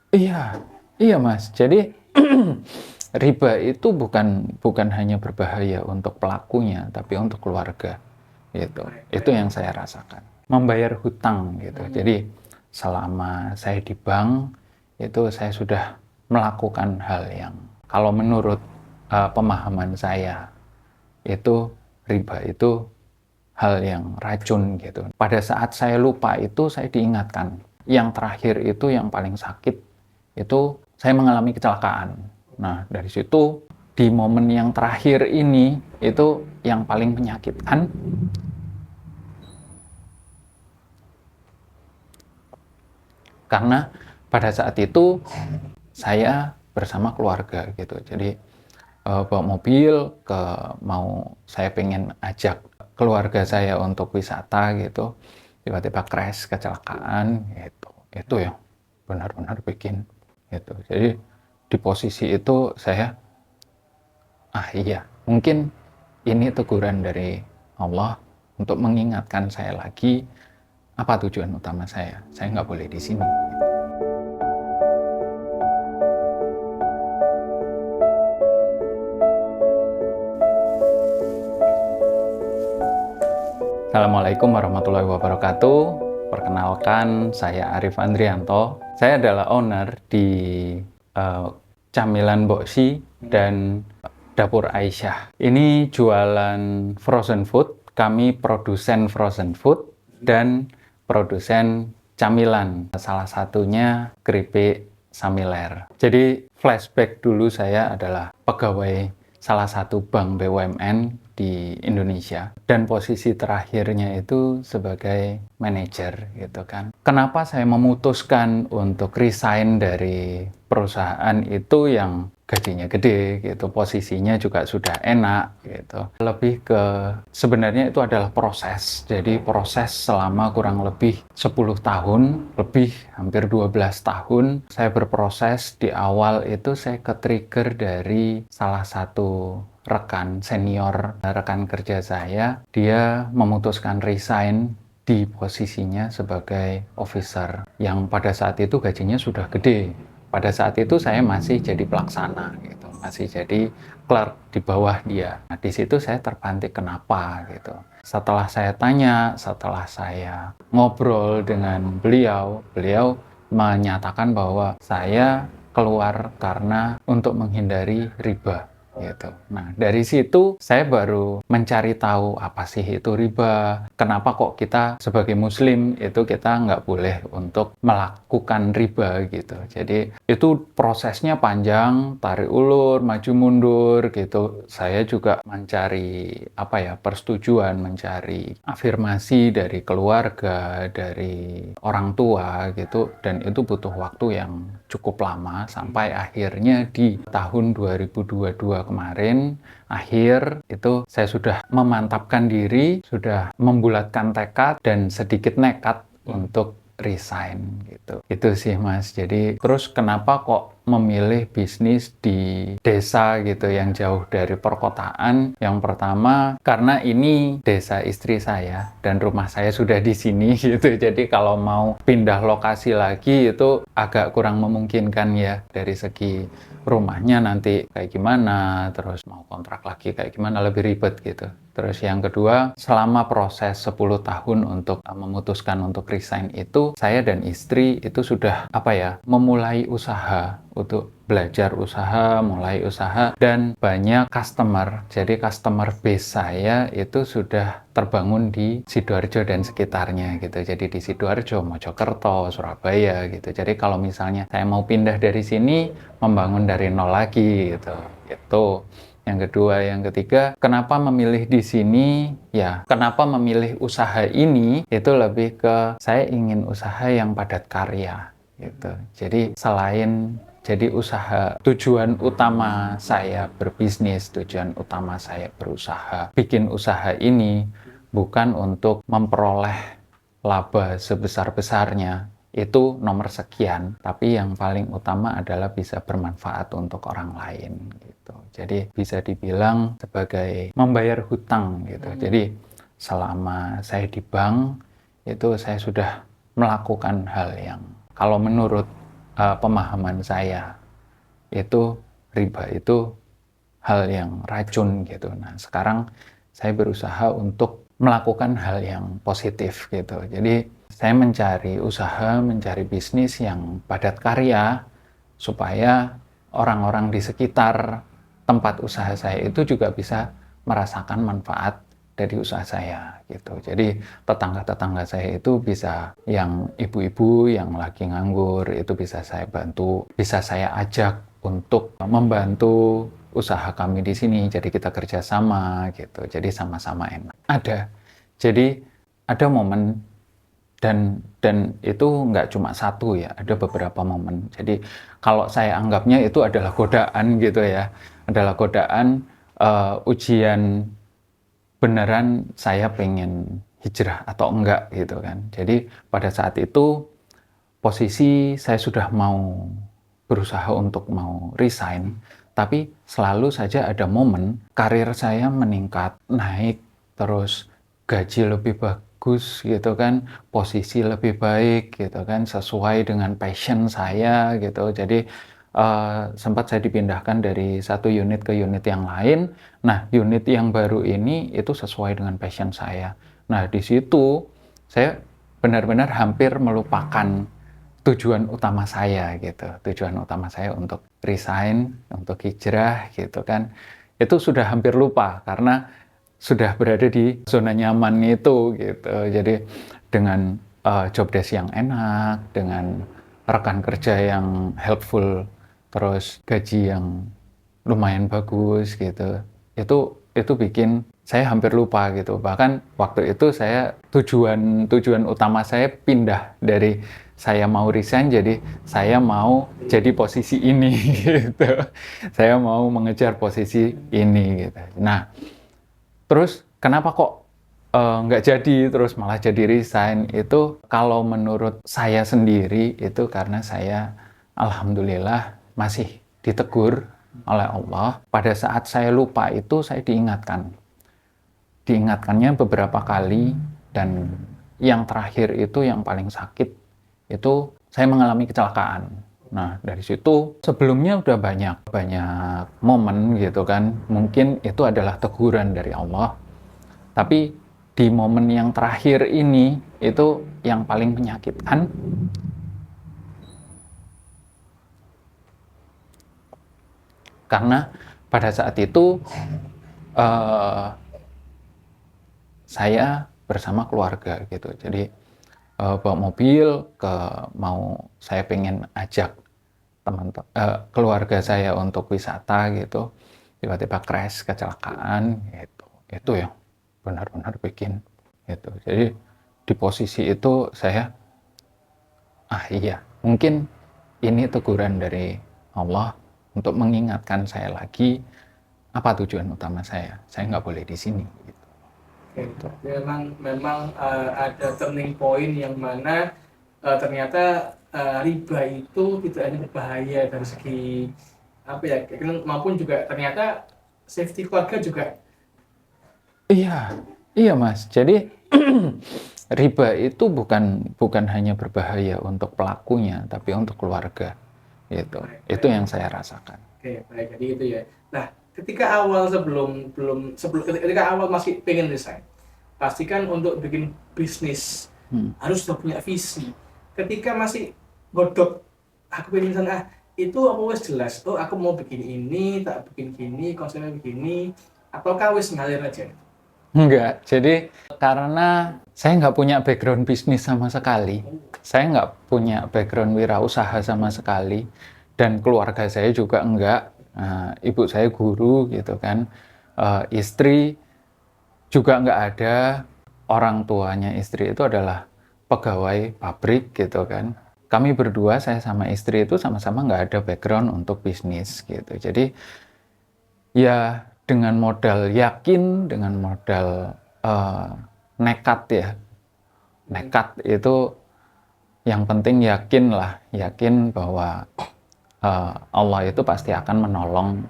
Iya, iya Mas. Jadi riba itu bukan hanya berbahaya untuk pelakunya, tapi untuk keluarga gitu. Itu yang saya rasakan. Membayar hutang gitu. Jadi selama saya di bank itu saya sudah melakukan hal yang kalau menurut pemahaman saya itu riba itu hal yang racun gitu. Pada saat saya lupa itu saya diingatkan. Yang terakhir itu yang paling sakit itu saya mengalami kecelakaan. Nah, dari situ di momen yang terakhir ini itu yang paling menyakitkan karena pada saat itu saya bersama keluarga gitu. Jadi bawa mobil ke mau saya pengen ajak keluarga saya untuk wisata gitu. Tiba-tiba crash kecelakaan gitu. Itu yang benar-benar bikin gitu. Jadi di posisi itu saya iya, mungkin ini teguran dari Allah untuk mengingatkan saya lagi apa tujuan utama saya. Saya nggak boleh di sini. Assalamualaikum warahmatullahi wabarakatuh. Perkenalkan, saya Arif Andrianto. Saya adalah owner di eh, Camilan Boksi dan Dapur Aisyah. Ini jualan frozen food. Kami produsen frozen food dan produsen camilan. Salah satunya keripik Samiler. Jadi flashback dulu saya adalah pegawai salah satu bank BUMN di Indonesia dan posisi terakhirnya itu sebagai manajer gitu kan. Kenapa saya memutuskan untuk resign dari perusahaan itu yang gajinya gede gitu, posisinya juga sudah enak gitu. Lebih ke sebenarnya itu adalah proses. Jadi proses selama kurang lebih 10 tahun, lebih hampir 12 tahun saya berproses. Di awal itu saya ke-trigger dari salah satu rekan senior, rekan kerja saya, dia memutuskan resign di posisinya sebagai officer yang pada saat itu gajinya sudah gede. Pada saat itu saya masih jadi pelaksana gitu, masih jadi clerk di bawah dia. Nah, di situ saya terpantik kenapa gitu. Setelah saya tanya, setelah saya ngobrol dengan beliau, beliau menyatakan bahwa saya keluar karena untuk menghindari riba gitu. Nah, dari situ saya baru mencari tahu apa sih itu riba, kenapa kok kita sebagai muslim itu kita nggak boleh untuk melakukan riba gitu. Jadi itu prosesnya panjang, tarik ulur, maju mundur gitu. Saya juga mencari persetujuan, mencari afirmasi dari keluarga, dari orang tua gitu, dan itu butuh waktu yang cukup lama sampai akhirnya di tahun 2022 kemarin akhir itu saya sudah memantapkan diri, sudah membulatkan tekad dan sedikit nekat untuk resign gitu. Itu sih Mas. Jadi terus kenapa kok memilih bisnis di desa gitu yang jauh dari perkotaan? Yang pertama karena ini desa istri saya dan rumah saya sudah di sini gitu. Jadi kalau mau pindah lokasi lagi itu agak kurang memungkinkan ya dari segi rumahnya nanti kayak gimana, terus mau kontrak lagi kayak gimana, lebih ribet gitu. Terus yang kedua, selama proses 10 tahun untuk memutuskan untuk resign itu, saya dan istri itu sudah memulai usaha untuk belajar usaha, mulai usaha, dan banyak customer. Jadi customer base saya itu sudah terbangun di Sidoarjo dan sekitarnya gitu. Jadi di Sidoarjo, Mojokerto, Surabaya gitu. Jadi kalau misalnya saya mau pindah dari sini, membangun dari nol lagi gitu. Itu yang kedua, yang ketiga, kenapa memilih di sini? Ya, kenapa memilih usaha ini? Itu lebih ke saya ingin usaha yang padat karya gitu. Jadi selain jadi usaha, tujuan utama saya berbisnis, tujuan utama saya berusaha, bikin usaha ini bukan untuk memperoleh laba sebesar-besarnya, itu nomor sekian, tapi yang paling utama adalah bisa bermanfaat untuk orang lain gitu. Jadi bisa dibilang sebagai membayar hutang gitu. Jadi selama saya di bank itu saya sudah melakukan hal yang kalau menurut pemahaman saya itu riba itu hal yang racun gitu. Nah, sekarang saya berusaha untuk melakukan hal yang positif gitu. Jadi saya mencari usaha, mencari bisnis yang padat karya supaya orang-orang di sekitar tempat usaha saya itu juga bisa merasakan manfaat dari usaha saya gitu. Jadi tetangga-tetangga saya itu bisa, yang ibu-ibu yang lagi nganggur itu bisa saya bantu, bisa saya ajak untuk membantu usaha kami di sini. Jadi kita kerjasama gitu. Jadi sama-sama enak. Ada. Jadi ada momen dan itu nggak cuma satu ya, ada beberapa momen. Jadi kalau saya anggapnya itu adalah godaan gitu ya, adalah godaan ujian beneran saya pengen hijrah atau enggak gitu kan. Jadi pada saat itu posisi saya sudah mau berusaha untuk mau resign, tapi selalu saja ada momen karir saya meningkat, naik, terus gaji lebih bagus gitu kan, posisi lebih baik gitu kan, sesuai dengan passion saya gitu. Jadi sempat saya dipindahkan dari satu unit ke unit yang lain. Nah, unit yang baru ini itu sesuai dengan passion saya. Nah, di situ saya benar-benar hampir melupakan tujuan utama saya gitu. Tujuan utama saya untuk resign, untuk hijrah gitu kan. Itu sudah hampir lupa karena sudah berada di zona nyaman itu gitu. Jadi dengan job desk yang enak, dengan rekan kerja yang helpful, terus gaji yang lumayan bagus gitu. Itu bikin saya hampir lupa gitu. Bahkan waktu itu saya tujuan utama saya pindah dari saya mau resign jadi saya mau jadi posisi ini gitu. Saya mau mengejar posisi ini gitu. Nah, terus kenapa kok nggak jadi, terus malah jadi resign? Itu kalau menurut saya sendiri itu karena saya alhamdulillah masih ditegur oleh Allah. Pada saat saya lupa itu saya diingatkan. Diingatkannya beberapa kali, dan yang terakhir itu yang paling sakit itu saya mengalami kecelakaan. Nah, dari situ sebelumnya udah banyak momen gitu kan. Mungkin itu adalah teguran dari Allah. Tapi di momen yang terakhir ini itu yang paling menyakitkan. Karena pada saat itu saya bersama keluarga gitu. Jadi bawa mobil saya pengen ajak keluarga saya untuk wisata gitu, tiba-tiba crash, kecelakaan gitu. Itu yang benar-benar bikin itu. Jadi di posisi itu saya iya, mungkin ini teguran dari Allah untuk mengingatkan saya lagi apa tujuan utama saya. Saya nggak boleh di sini gitu. Gitu. Memang ada turning point yang mana ternyata riba itu tidak hanya berbahaya dari segi apa ya, maupun juga ternyata safety keluarga juga. Iya Mas. Jadi riba itu bukan hanya berbahaya untuk pelakunya, tapi untuk keluarga. Gitu. Itu yang saya rasakan. Oke, baik. Jadi itu ya. Nah, ketika awal ketika awal masih pengen resign, pastikan untuk bikin bisnis harus sudah punya visi. Ketika masih godok, aku pengen sana, itu apa wes jelas? Oh, aku mau bikin ini, tak bikin gini, konsepnya begini, ataukah wes ngalir aja? Enggak, jadi karena saya nggak punya background bisnis sama sekali, saya nggak punya background wirausaha sama sekali, dan keluarga saya juga enggak. Ibu saya guru gitu kan, istri juga nggak ada, orang tuanya istri itu adalah pegawai pabrik gitu kan. Kami berdua, saya sama istri itu sama-sama nggak ada background untuk bisnis gitu. Jadi ya dengan modal yakin, dengan modal nekat ya. Nekat itu yang penting yakin lah, yakin bahwa Allah itu pasti akan menolong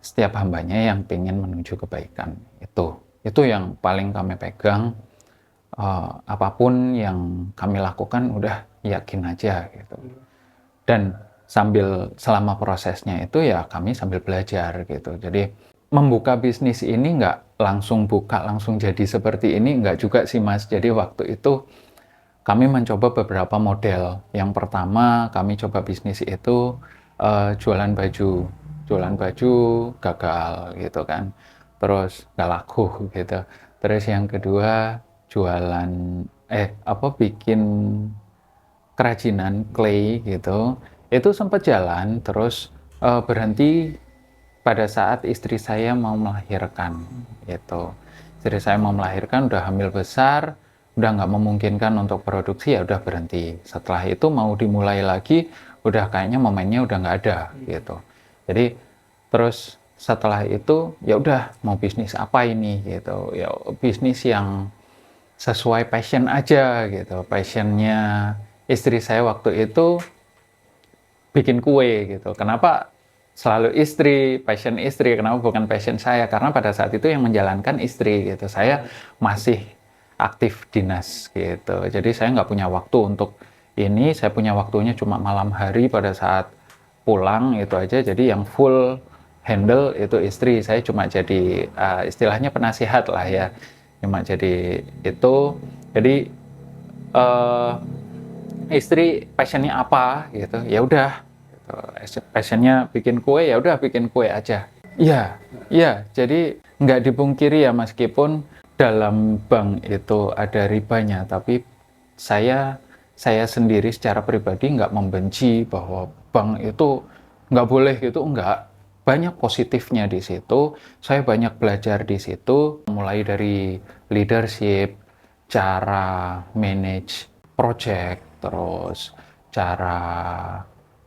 setiap hambanya yang ingin menuju kebaikan. Itu yang paling kami pegang. Apapun yang kami lakukan udah yakin aja gitu. Dan selama prosesnya itu ya kami sambil belajar gitu. Jadi membuka bisnis ini nggak langsung buka, langsung jadi seperti ini, nggak juga sih Mas. Jadi waktu itu kami mencoba beberapa model. Yang pertama kami coba bisnis itu jualan baju. Jualan baju gagal gitu kan. Terus nggak laku gitu. Terus yang kedua jualan bikin kerajinan clay gitu. Itu sempat jalan terus berhenti pada saat istri saya mau melahirkan gitu. Istri saya mau melahirkan, udah hamil besar, udah nggak memungkinkan untuk produksi, ya udah berhenti. Setelah itu mau dimulai lagi, udah kayaknya momennya udah nggak ada gitu. Jadi terus setelah itu ya udah mau bisnis apa ini gitu, ya bisnis yang sesuai passion aja gitu. Passionnya istri saya waktu itu bikin kue gitu. Kenapa selalu istri, passion istri, kenapa bukan passion saya? Karena pada saat itu yang menjalankan istri gitu. Saya masih aktif dinas gitu. Jadi saya nggak punya waktu untuk ini, saya punya waktunya cuma malam hari pada saat pulang itu aja. Jadi yang full handle itu istri. Saya cuma jadi istilahnya penasihat lah ya. Cuma jadi itu. Jadi istri passionnya apa gitu, ya udah gitu. Passionnya bikin kue, ya udah bikin kue aja. Iya, iya. Jadi nggak dipungkiri ya, meskipun dalam bank itu ada ribanya, tapi saya sendiri secara pribadi nggak membenci bahwa bank itu nggak boleh gitu, nggak. Banyak positifnya di situ. Saya banyak belajar di situ, mulai dari leadership, cara manage project, terus cara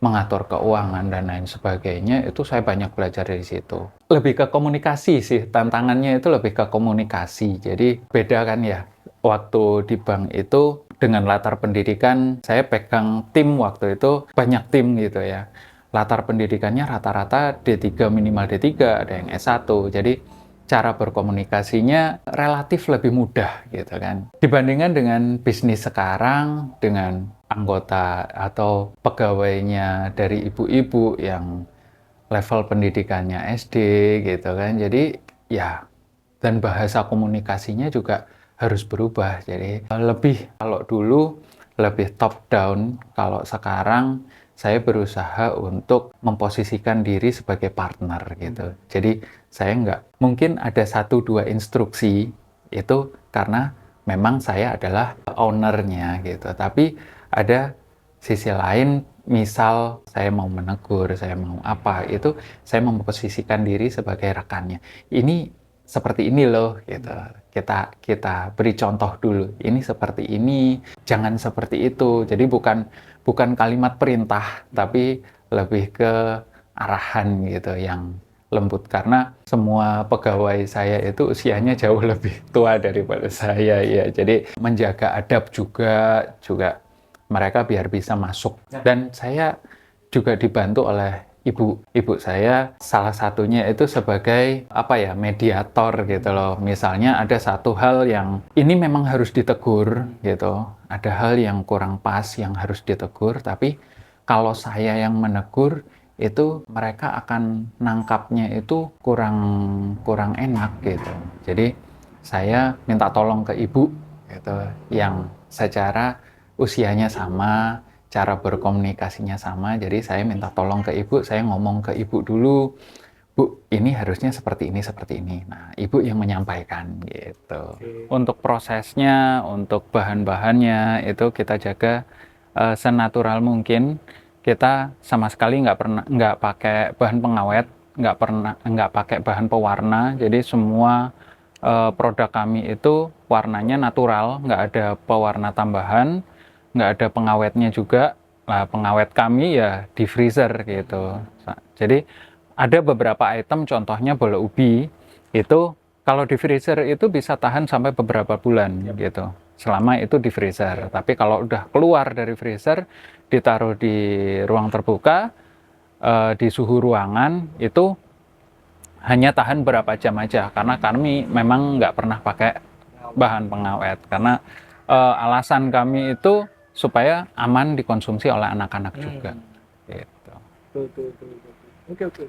mengatur keuangan dan lain sebagainya, itu saya banyak belajar dari situ. Lebih ke komunikasi sih, tantangannya itu lebih ke komunikasi. Jadi beda kan ya, waktu di bank itu dengan latar pendidikan, saya pegang tim waktu itu, banyak tim gitu ya. Latar pendidikannya rata-rata D3 minimal D3, ada yang S1, jadi cara berkomunikasinya relatif lebih mudah gitu kan. Dibandingkan dengan bisnis sekarang, dengan anggota atau pegawainya dari ibu-ibu yang level pendidikannya SD gitu kan. Jadi ya, dan bahasa komunikasinya juga harus berubah. Jadi kalau dulu lebih top down, kalau sekarang saya berusaha untuk memposisikan diri sebagai partner gitu. Jadi saya mungkin ada 1-2 instruksi itu karena memang saya adalah ownernya gitu. Tapi ada sisi lain, misal saya mau menegur, saya mau apa, itu saya memposisikan diri sebagai rekannya. Ini seperti ini loh gitu. Kita beri contoh dulu. Ini seperti ini, jangan seperti itu. Jadi bukan kalimat perintah, tapi lebih ke arahan gitu yang lembut, karena semua pegawai saya itu usianya jauh lebih tua daripada saya ya. Jadi menjaga adab juga mereka biar bisa masuk. Dan saya juga dibantu oleh ibu saya, salah satunya itu sebagai mediator gitu loh. Misalnya ada satu hal yang ini memang harus ditegur gitu, ada hal yang kurang pas yang harus ditegur, tapi kalau saya yang menegur itu mereka akan nangkapnya itu kurang enak gitu. Jadi saya minta tolong ke ibu gitu, yang secara usianya sama, cara berkomunikasinya sama. Jadi saya minta tolong ke ibu, saya ngomong ke ibu dulu, Bu, ini harusnya seperti ini, seperti ini. Nah, ibu yang menyampaikan gitu. Untuk prosesnya, untuk bahan-bahannya itu kita jaga senatural mungkin. Kita sama sekali nggak pakai bahan pengawet, nggak pakai bahan pewarna. Jadi semua produk kami itu warnanya natural, nggak ada pewarna tambahan, nggak ada pengawetnya juga. Nah, pengawet kami ya di freezer gitu. Jadi ada beberapa item, contohnya bola ubi, itu kalau di freezer itu bisa tahan sampai beberapa bulan gitu. Selama itu di freezer. Tapi kalau udah keluar dari freezer, ditaruh di ruang terbuka, di suhu ruangan, itu hanya tahan berapa jam aja. Karena kami memang nggak pernah pakai bahan pengawet. Karena alasan kami itu supaya aman dikonsumsi oleh anak-anak juga. Gitu. Tuh. Oke.